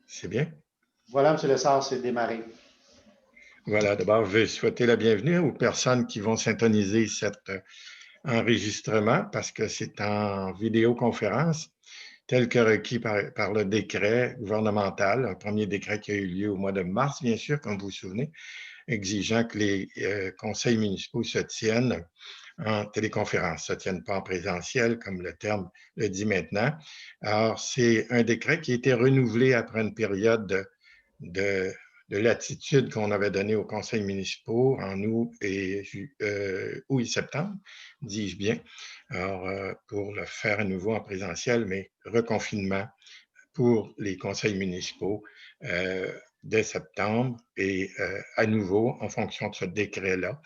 C'est bien. Voilà, M. Lessard, c'est démarré. Voilà, d'abord, je vais souhaiter la bienvenue aux personnes qui vont syntoniser cet enregistrement parce que c'est en vidéoconférence tel que requis par le décret gouvernemental, un premier décret qui a eu lieu au mois de mars, bien sûr, comme vous vous souvenez, exigeant que les conseils municipaux se tiennent en téléconférence, ne se tiennent pas en présentiel, comme le terme le dit maintenant. Alors, c'est un décret qui a été renouvelé après une période de, de l'attitude qu'on avait donnée aux conseils municipaux en août et septembre, dis-je bien, alors, pour le faire à nouveau en présentiel, mais reconfinement pour les conseils municipaux dès septembre et à nouveau, en fonction de ce décret-là,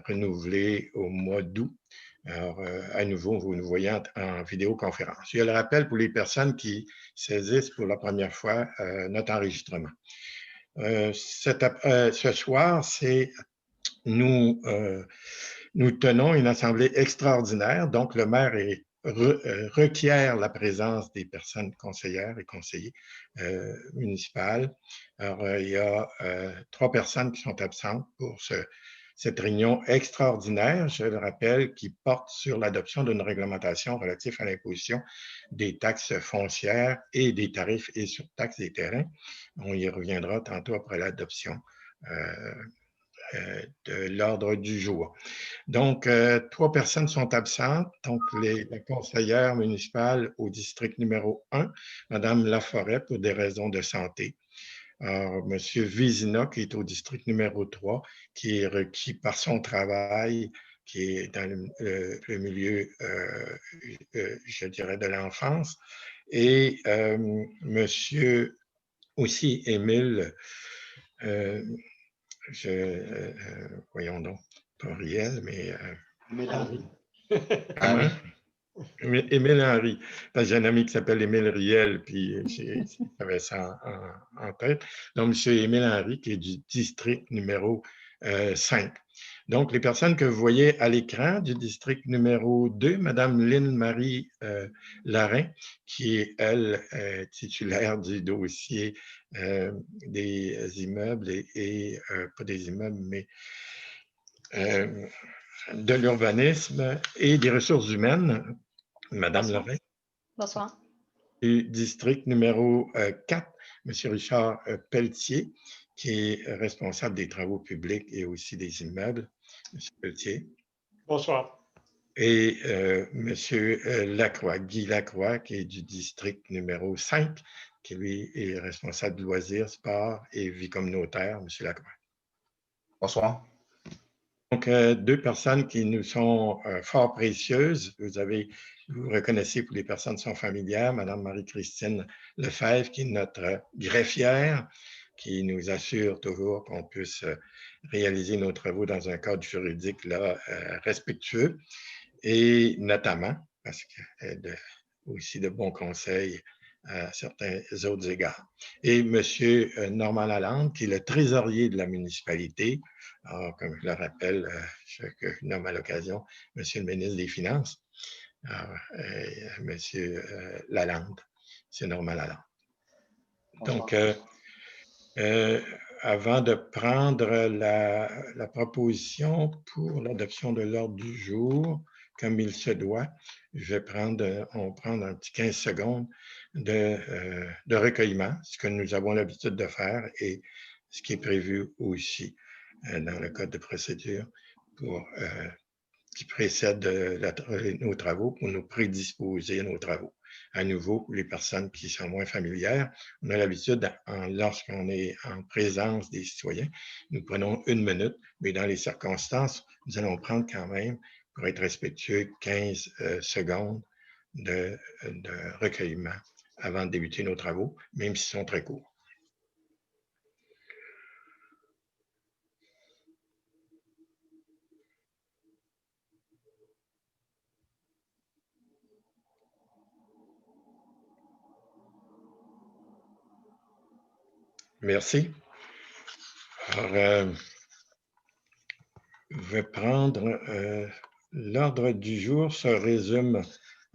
renouvelé au mois d'août. Alors, à nouveau, vous nous voyez en vidéoconférence. Je le rappelle pour les personnes qui saisissent pour la première fois notre enregistrement. Ce soir, nous, nous tenons une assemblée extraordinaire, donc le maire requiert la présence des personnes conseillères et conseillers municipales. Alors, il y a 3 personnes qui sont absentes pour cette réunion extraordinaire, je le rappelle, qui porte sur l'adoption d'une réglementation relative à l'imposition des taxes foncières et des tarifs et surtaxes des terrains. On y reviendra tantôt après l'adoption de l'ordre du jour. Donc, 3 personnes sont absentes. Donc, la conseillère municipale au district numéro 1, Mme Laforêt, pour des raisons de santé. Alors, M. Vizina, qui est au district numéro 3, qui est requis par son travail, qui est dans le milieu, je dirais, de l'enfance. Et M. aussi Émile, voyons donc, pas Riel, mais Henry. comment? Émile Henry. Parce que j'ai un ami qui s'appelle Émile Riel, puis j'avais ça en tête. Donc, M. Émile Henry, qui est du district numéro 5. Donc, les personnes que vous voyez à l'écran du district numéro 2, Mme Lynne-Marie Larin, qui est, elle, titulaire du dossier des immeubles et pas des immeubles, mais de l'urbanisme et des ressources humaines. Madame Larin. Bonsoir. Du district numéro 4, M. Richard Pelletier, qui est responsable des travaux publics et aussi des immeubles. M. Pelletier. Bonsoir. Et M. Lacroix, Guy Lacroix, qui est du district numéro 5, qui lui est responsable de loisirs, sport et vie communautaire, M. Lacroix. Bonsoir. Donc, 2 personnes qui nous sont fort précieuses. Vous reconnaissez pour les personnes qui sont familières, Mme Marie-Christine Lefebvre, qui est notre greffière, qui nous assure toujours qu'on puisse réaliser nos travaux dans un cadre juridique là, respectueux, et notamment, parce qu'elle a aussi de bons conseils à certains autres égards. Et M. Normand Lalande, qui est le trésorier de la municipalité. Alors, comme je le rappelle, je nomme à l'occasion M. le ministre des Finances, M. Lalande, M. Normand Lalande. Donc, avant de prendre la proposition pour l'adoption de l'ordre du jour, comme il se doit, on va prendre un petit 15 secondes de recueillement, ce que nous avons l'habitude de faire et ce qui est prévu aussi dans le code de procédure qui précède nos travaux pour nous prédisposer à nos travaux. À nouveau, pour les personnes qui sont moins familières, on a l'habitude, lorsqu'on est en présence des citoyens, nous prenons 1 minute, mais dans les circonstances, nous allons prendre quand même, pour être respectueux, 15 secondes de recueillement avant de débuter nos travaux, même s'ils sont très courts. Merci. Alors, je vais prendre l'ordre du jour, se résume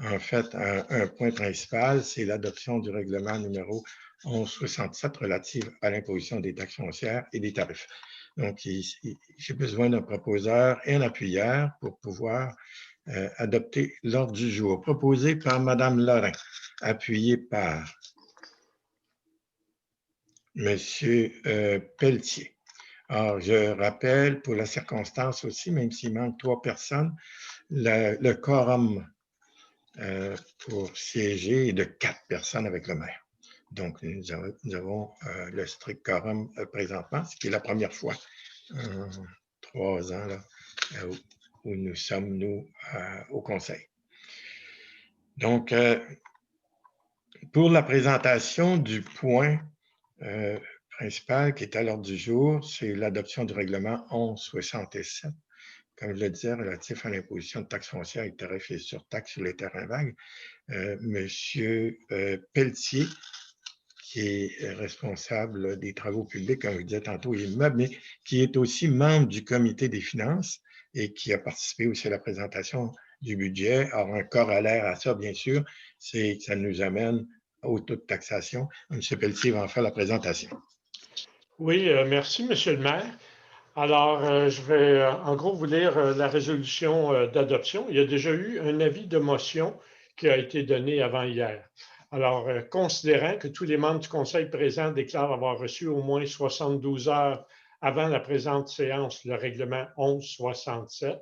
En fait, un point principal, c'est l'adoption du règlement numéro 1167 relatif à l'imposition des taxes foncières et des tarifs. Donc, j'ai besoin d'un proposeur et un appuyeur pour pouvoir adopter l'ordre du jour, proposé par Mme Lorrain, appuyé par M. Pelletier. Alors, je rappelle pour la circonstance aussi, même s'il manque 3 personnes, le quorum pour siéger est de 4 personnes avec le maire. Donc, nous avons le strict quorum présentement, ce qui est la première fois en 3 ans là, où nous sommes, nous, au Conseil. Donc, pour la présentation du point principal qui est à l'ordre du jour, c'est l'adoption du règlement 1167, comme je le disais, relatif à l'imposition de taxes foncières et tarifs et surtaxes sur les terrains vagues. Monsieur Pelletier, qui est responsable des travaux publics, comme je disais tantôt, et immeubles, mais qui est aussi membre du comité des finances et qui a participé aussi à la présentation du budget. Alors, un corollaire à ça, bien sûr, c'est que ça nous amène au taux de taxation. M. Pelletier va en faire la présentation. Oui, merci, Monsieur le maire. Alors, je vais en gros vous lire la résolution d'adoption. Il y a déjà eu un avis de motion qui a été donné avant hier. Alors, considérant que tous les membres du Conseil présent déclarent avoir reçu au moins 72 heures avant la présente séance le règlement 1167,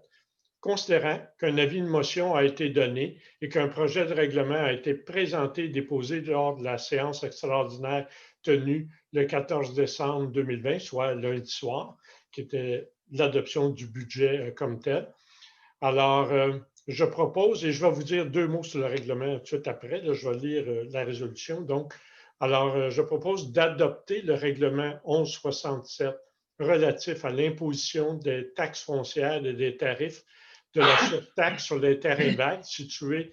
considérant qu'un avis de motion a été donné et qu'un projet de règlement a été présenté et déposé lors de la séance extraordinaire tenue le 14 décembre 2020, soit lundi soir, qui était l'adoption du budget comme tel. Alors, je propose, et je vais vous dire 2 mots sur le règlement tout de suite après, là, je vais lire la résolution. Donc, alors, je propose d'adopter le règlement 1167 relatif à l'imposition des taxes foncières et des tarifs de la surtaxe sur les terrains vagues situés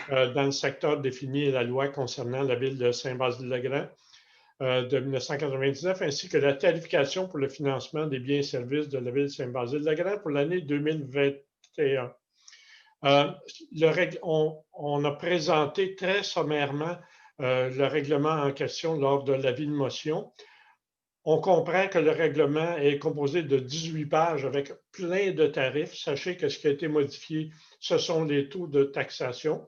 dans le secteur défini à la loi concernant la ville de Saint-Basile-le-Grand de 1999, ainsi que la tarification pour le financement des biens et services de la ville de Saint-Basile-le-Grand pour l'année 2021. On a présenté très sommairement le règlement en question lors de l'avis de motion. On comprend que le règlement est composé de 18 pages avec plein de tarifs. Sachez que ce qui a été modifié, ce sont les taux de taxation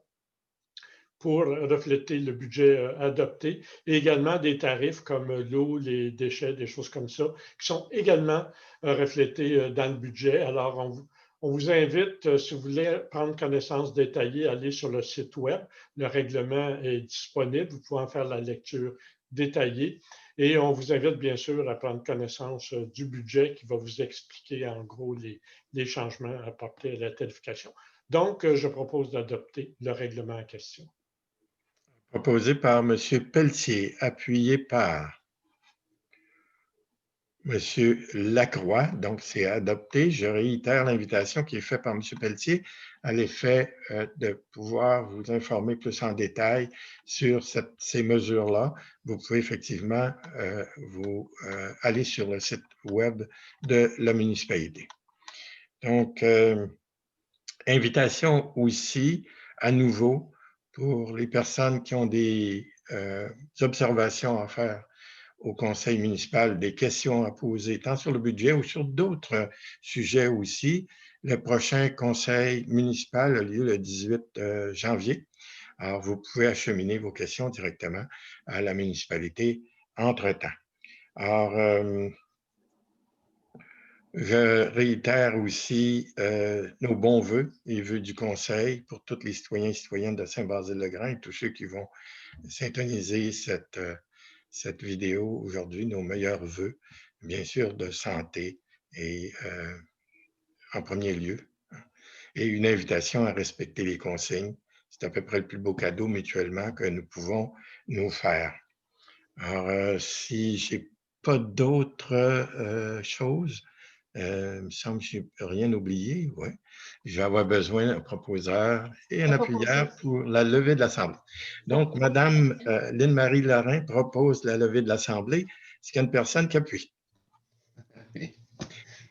pour refléter le budget adopté, et également des tarifs comme l'eau, les déchets, des choses comme ça, qui sont également reflétés dans le budget. Alors, on vous invite, si vous voulez prendre connaissance détaillée, à aller sur le site web. Le règlement est disponible. Vous pouvez en faire la lecture détaillée. Et on vous invite, bien sûr, à prendre connaissance du budget qui va vous expliquer, en gros, les changements apportés à la tarification. Donc, je propose d'adopter le règlement en question. Proposé par M. Pelletier, appuyé par M. Lacroix. Donc, c'est adopté. Je réitère l'invitation qui est faite par M. Pelletier à l'effet de pouvoir vous informer plus en détail sur ces mesures-là. Vous pouvez effectivement aller sur le site web de la municipalité. Donc, invitation aussi, à nouveau, pour les personnes qui ont des observations à faire au conseil municipal, des questions à poser, tant sur le budget ou sur d'autres sujets aussi. Le prochain conseil municipal a lieu le 18 janvier. Alors, vous pouvez acheminer vos questions directement à la municipalité entre-temps. Alors, je réitère aussi nos bons voeux, les voeux du Conseil pour tous les citoyens et citoyennes de Saint-Basile-le-Grand et tous ceux qui vont syntoniser cette vidéo aujourd'hui, nos meilleurs voeux, bien sûr, de santé et en premier lieu, et une invitation à respecter les consignes. C'est à peu près le plus beau cadeau mutuellement que nous pouvons nous faire. Alors, si je n'ai pas d'autres choses, il me semble que je n'ai rien oublié. Ouais. Je vais avoir besoin d'un proposeur et un appuyeur pour la levée de l'Assemblée. Donc, Mme Lynne-Marie Lorrain propose la levée de l'Assemblée. Est-ce qu'il y a une personne qui appuie?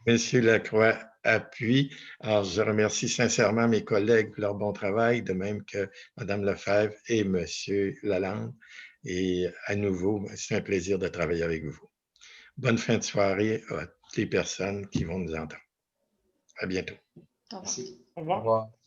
Monsieur Lacroix appui. Alors, je remercie sincèrement mes collègues pour leur bon travail, de même que Mme Lefebvre et M. Lalande. Et à nouveau, c'est un plaisir de travailler avec vous. Bonne fin de soirée à toutes les personnes qui vont nous entendre. À bientôt. Merci. Au Au revoir. revoir.